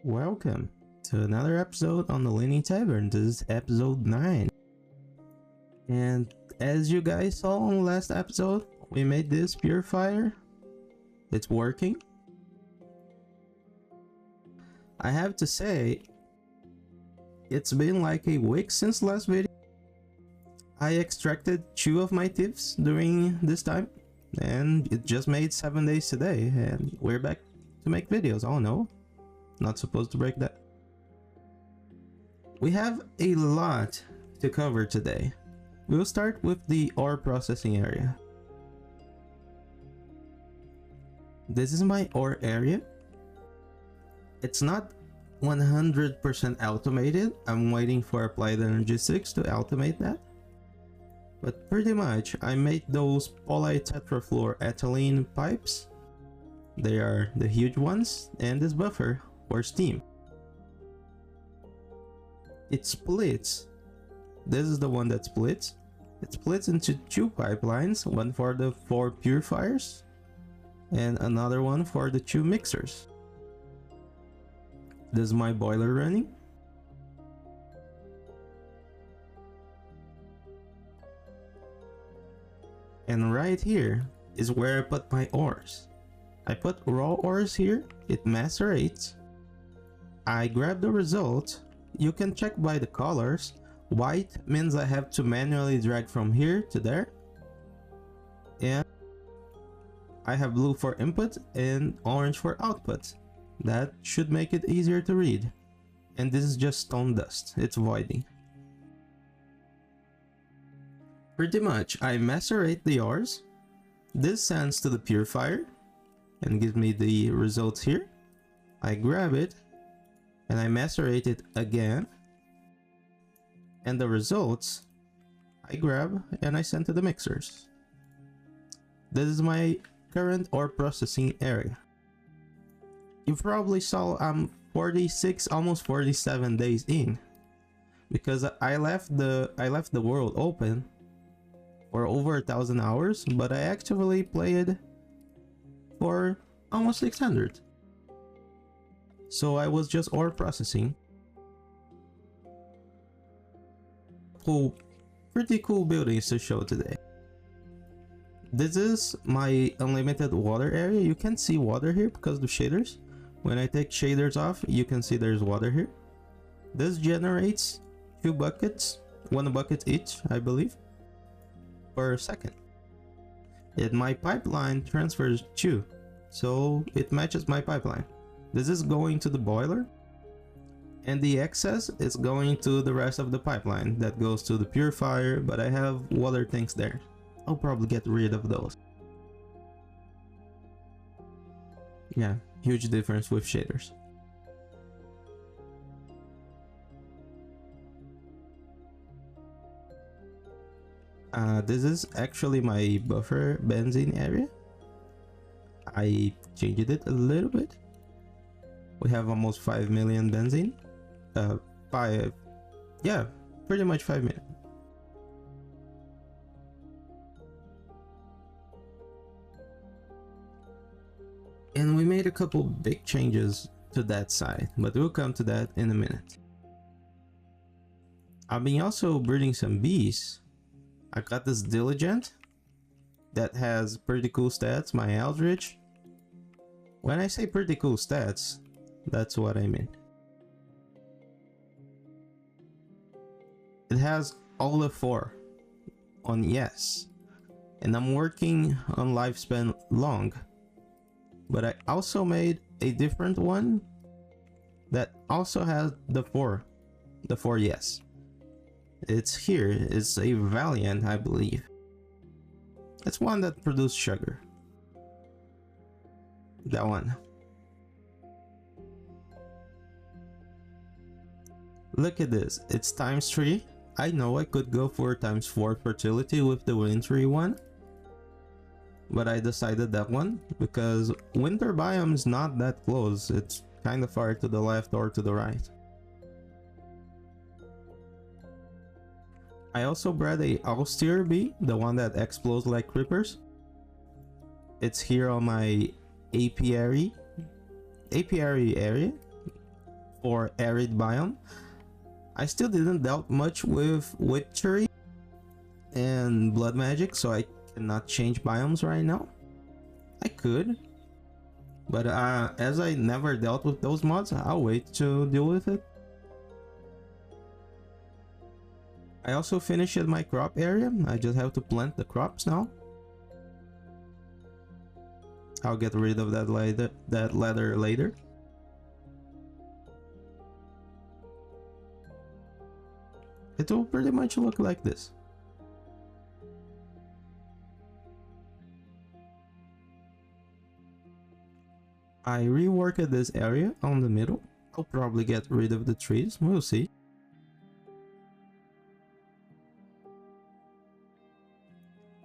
Welcome to another episode on the Leaning Tavern. This is episode 9. And as you guys saw on the last episode, we made this purifier. It's working. I have to say, it's been like a week since last video. I extracted 2 of my thieves during this time, and it just made 7 days today, and we're back to make videos. Oh no, not supposed to break that. We have a lot to cover today. We'll start with the ore processing area. This is my ore area. It's not 100% automated. I'm waiting for Applied Energy 6 to automate that. But pretty much, I made those polytetrafluoroethylene pipes. They are the huge ones, and this buffer for steam. It splits. This is the one that splits. It splits into 2 pipelines, one for the 4 purifiers, and another one for the 2 mixers. This is my boiler running. And right here is where I put my ores. I put raw ores here, it macerates. I grab the result. You can check by the colors. White means I have to manually drag from here to there. And I have blue for input and orange for output. That should make it easier to read. And this is just stone dust, it's voiding. Pretty much, I macerate the ores. This sends to the purifier and gives me the results here. I grab it and I macerate it again. And the results I grab and I send to the mixers. This is my current ore processing area. You probably saw I'm 46, almost 47 days in, because I left the world open for over 1,000 hours, but I actually played for almost 600. So I was just ore processing. Pretty cool buildings to show today. This is my unlimited water area. You can't see water here because of the shaders. When I take shaders off, you can see there's water here. This generates 2 buckets, 1 bucket each, I believe, per second. And my pipeline transfers 2, so it matches my pipeline. This is going to the boiler, and the excess is going to the rest of the pipeline that goes to the purifier, but I have water tanks there. I'll probably get rid of those. Yeah, huge difference with shaders. This is actually my buffer benzene area. I changed it a little bit. We have almost 5 million benzene. Yeah, pretty much 5 million. And we made a couple big changes to that side, but we'll come to that in a minute. I've been also breeding some bees. I got this diligent that has pretty cool stats, my Eldritch. When I say pretty cool stats, that's what I mean. It has all the 4 on yes, and I'm working on lifespan long. But I also made a different one that also has the 4 yes. It's here, it's a Valiant, I believe. It's one that produced sugar. That one. Look at this, it's ×3. I know I could go for ×4 fertility with the wintry one, but I decided that one because winter biome is not that close. It's kind of far to the left or to the right. I also bred a austere bee, the one that explodes like creepers. It's here on my apiary area. for arid biome. I still didn't dealt much with witchery and blood magic, so I cannot change biomes right now. I could, but as I never dealt with those mods, I'll wait to deal with it. I also finished my crop area. I just have to plant the crops now. I'll get rid of that ladder later. It will pretty much look like this. I reworked this area on the middle. I'll probably get rid of the trees, we'll see.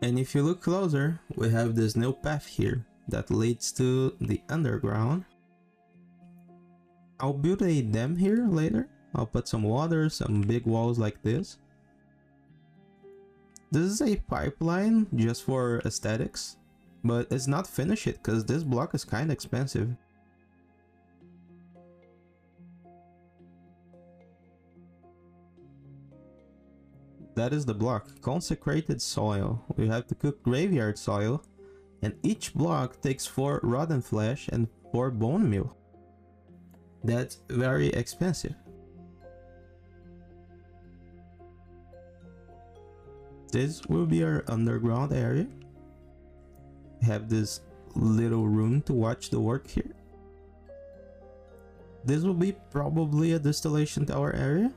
And if you look closer, we have this new path here that leads to the underground. I'll build a dam here later. I'll put some water, some big walls like this. This is a pipeline just for aesthetics, but it's not finished because this block is kind of expensive. That is the block, consecrated soil. We have to cook graveyard soil, and each block takes 4 rotten flesh and 4 bone meal. That's very expensive. This will be our underground area. We have this little room to watch the work here. This will be probably a distillation tower area.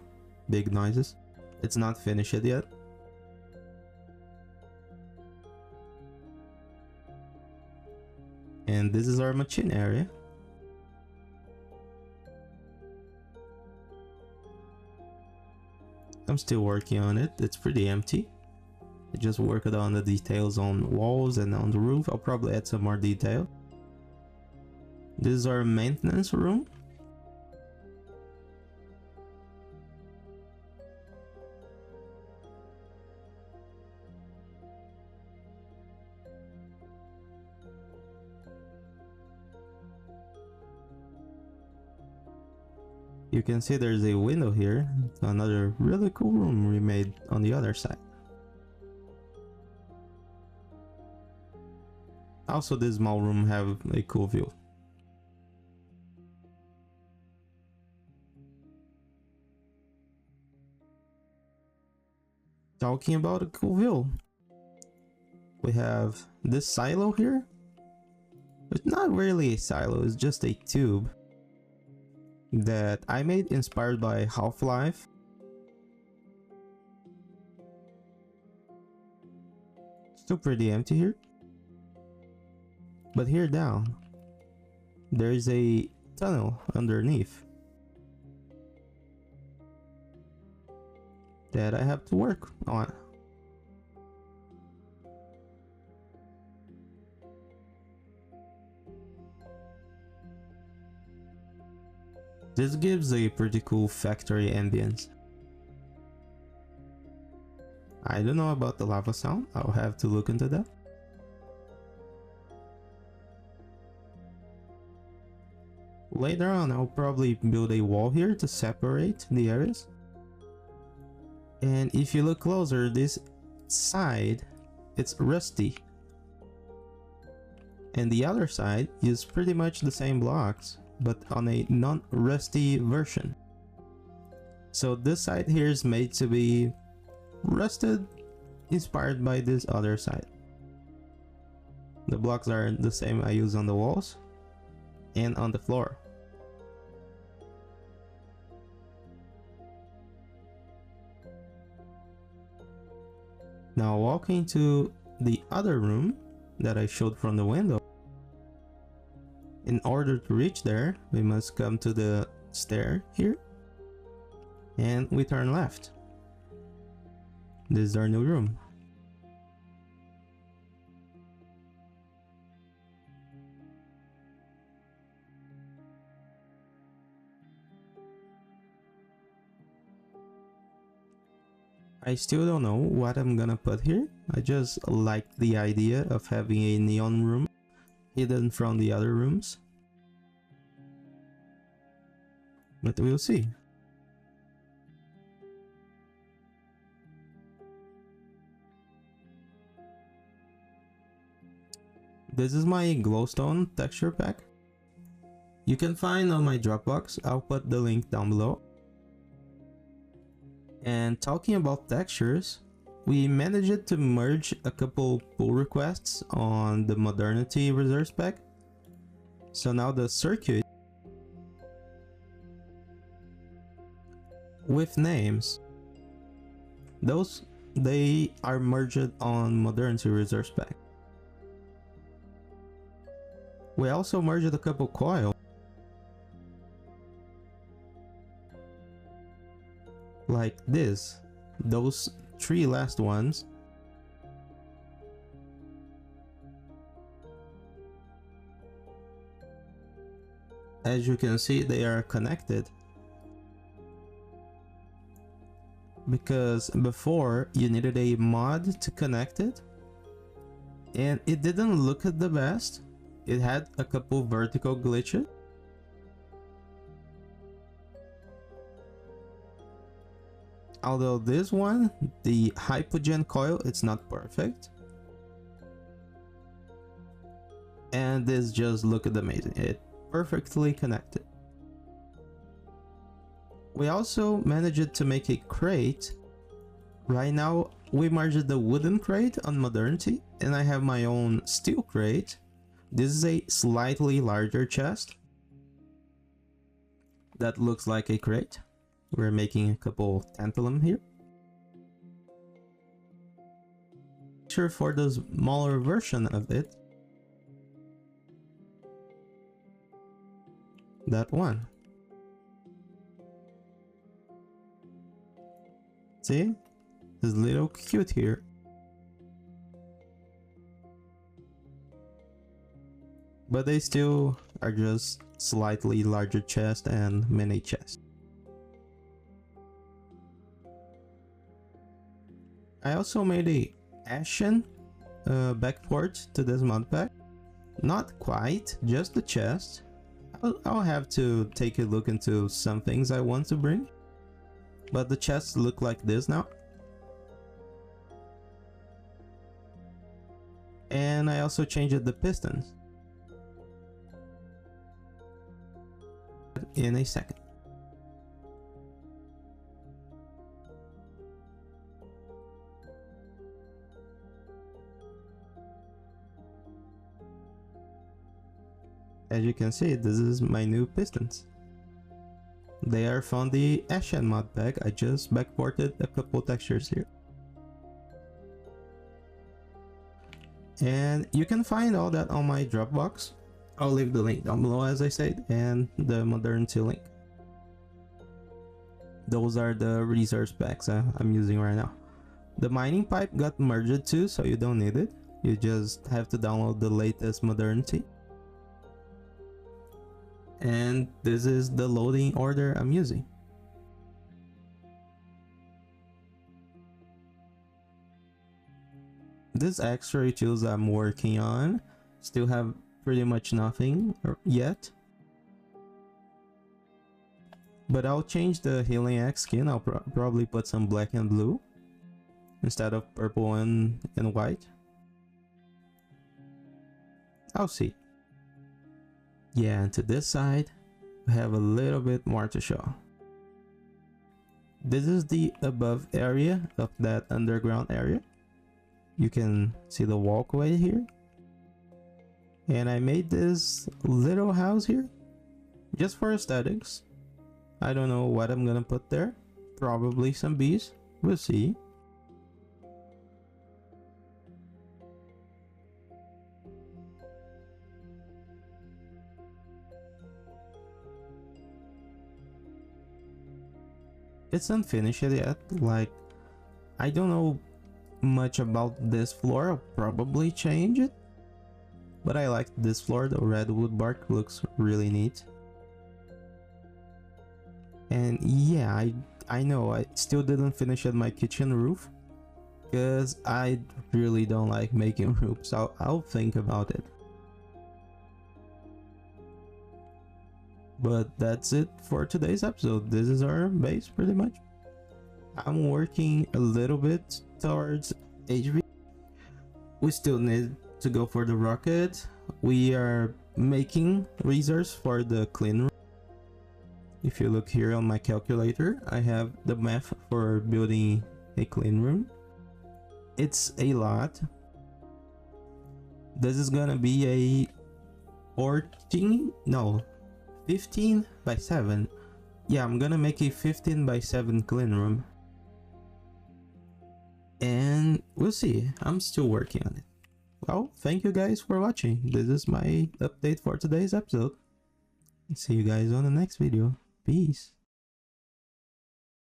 Big noises. It's not finished yet. And this is our machine area. I'm still working on it. It's pretty empty. I just worked on the details on walls and on the roof. I'll probably add some more detail. This is our maintenance room. You can see there's a window here. Another really cool room we made on the other side. Also, this small room have a cool view. Talking about a cool view, we have this silo here. It's not really a silo, it's just a tube that I made inspired by Half-Life. Still pretty empty here. But here down, there is a tunnel underneath that I have to work on. This gives a pretty cool factory ambience. I don't know about the lava sound, I'll have to look into that. Later on, I'll probably build a wall here to separate the areas. And if you look closer, this side, it's rusty. And the other side is pretty much the same blocks, but on a non-rusty version. So this side here is made to be rusted, inspired by this other side. The blocks are the same I use on the walls and on the floor. Now walking to the other room that I showed from the window. In order to reach there, we must come to the stair here, and we turn left. This is our new room. I still don't know what I'm gonna put here. I just like the idea of having a neon room hidden from the other rooms. but we'll see. This is my glowstone texture pack. You can find on my Dropbox. I'll put the link down below. And talking about textures, we managed to merge a couple pull requests on the Modernity ResourcePack. So now the circuit with names, they are merged on Modernity ResourcePack. We also merged a couple coils, like this. Those three last ones as you can see, they are connected, because before you needed a mod to connect it and it didn't look at the best. It had a couple vertical glitches. Although this one, the hypogen coil, it's not perfect. And this just looked amazing. It perfectly connected. We also managed to make a crate. Right now, we merged the wooden crate on Modernity, and I have my own steel crate. This is a slightly larger chest that looks like a crate. We're making a couple tantalum here. Sure, for the smaller version of it, that one. See? This little cute here. But they still are just slightly larger chest and mini chest. I also made a Ashen backport to this mod pack. Not quite, just the chest. I'll have to take a look into some things I want to bring. But the chests look like this now. And I also changed the pistons. In a second. As you can see, this is my new pistons. They are from the Ashen mod pack. I just backported a couple textures here. And you can find all that on my Dropbox. I'll leave the link down below, as I said, and the Modernity link. Those are the resource packs I'm using right now. The mining pipe got merged too, so you don't need it. You just have to download the latest Modernity. And this is the loading order I'm using. This extra tools I'm working on still have pretty much nothing yet. But I'll change the Healing Axe skin. I'll probably put some black and blue instead of purple and white. I'll see. Yeah, and to this side, we have a little bit more to show. This is the above area of that underground area. You can see the walkway here. And I made this little house here just for aesthetics. I don't know what I'm gonna put there. Probably some bees. We'll see. It's unfinished yet. Like, I don't know much about this floor. I'll probably change it. But I like this floor. The redwood bark looks really neat. And yeah, I know I still didn't finish at my kitchen roof, because I really don't like making roofs. I'll think about it. But that's it for today's episode. This is our base pretty much. I'm working a little bit towards HV. We still need to go for the rocket. We are making resource for the clean room. If you look here on my calculator, I have the math for building a clean room. It's a lot. This is gonna be a 15 by 7. Yeah, I'm gonna make a 15 by 7 clean room. And we'll see. I'm still working on it. Well, thank you guys for watching. This is my update for today's episode. See you guys on the next video. Peace.